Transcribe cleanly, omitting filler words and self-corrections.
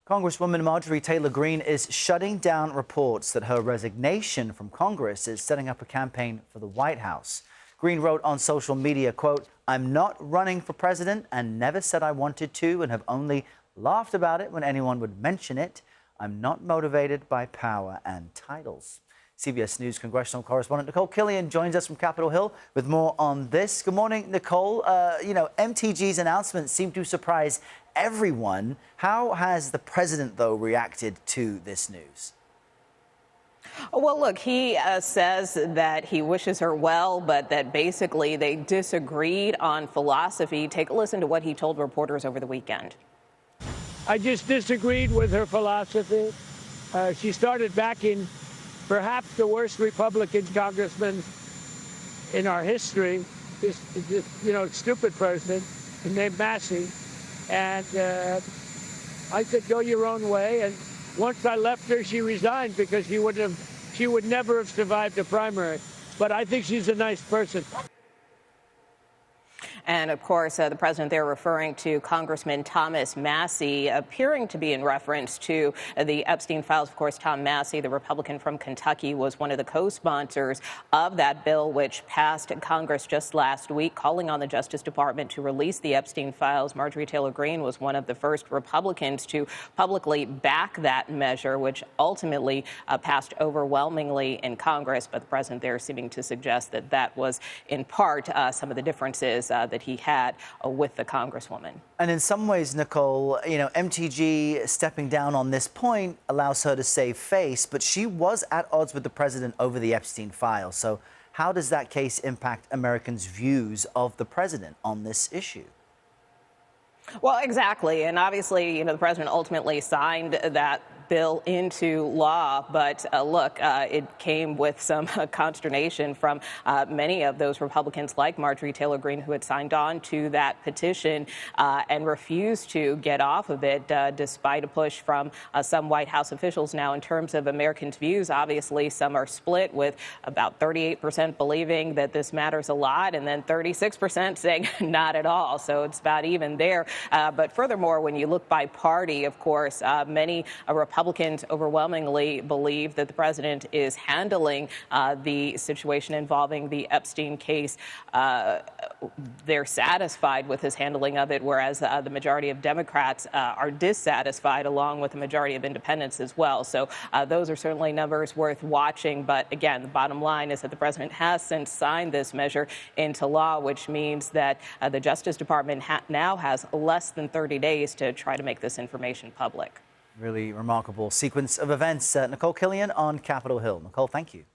Congresswoman Marjorie Taylor Greene is shutting down reports that her resignation from Congress is setting up a campaign for the White House. Greene wrote on social media, quote, "I'm not running for president and never said I wanted to and have only laughed about it when anyone would mention it. I'm not motivated by power and titles." CBS News congressional correspondent Nikole Killion joins us from Capitol Hill with more on this. Good morning, Nikole. MTG's announcement seemed to surprise everyone. How has the president, though, reacted to this news? Well, look, he says that he wishes her well, but that basically they disagreed on philosophy. Take a listen to what he told reporters over the weekend. I just disagreed with her philosophy. She started backing perhaps the worst Republican congressman in our history, just stupid person named Massey. And I said, go your own way. And once I left her, she resigned because she would never have survived a primary. But I think she's a nice person. And, of course, the president there referring to Congressman Thomas Massey, appearing to be in reference to the Epstein files. Of course, Tom Massey, the Republican from Kentucky, was one of the co-sponsors of that bill, which passed Congress just last week, calling on the Justice Department to release the Epstein files. Marjorie Taylor Greene was one of the first Republicans to publicly back that measure, which ultimately passed overwhelmingly in Congress. But the president there seeming to suggest that that was, in part, some of the differences that he had with the Congresswoman. And in some ways, Nikole, MTG stepping down on this point allows her to save face, but she was at odds with the president over the Epstein files. So how does that case impact Americans' views of the president on this issue? Well, exactly. And obviously, the president ultimately signed that bill into law. But look, it came with some consternation from many of those Republicans like Marjorie Taylor Greene, who had signed on to that petition and refused to get off of it, despite a push from some White House officials. Now, in terms of Americans' views, obviously, some are split, with about 38% believing that this matters a lot and then 36% saying not at all. So it's about even there. But furthermore, when you look by party, of course, many Republicans overwhelmingly believe that the president is handling the situation involving the Epstein case. They're satisfied with his handling of it, whereas the majority of Democrats are dissatisfied, along with the majority of independents as well. So those are certainly numbers worth watching. But again, the bottom line is that the president has since signed this measure into law, which means that the Justice Department now has less than 30 days to try to make this information public. Really remarkable sequence of events. Nikole Killion on Capitol Hill. Nikole, thank you.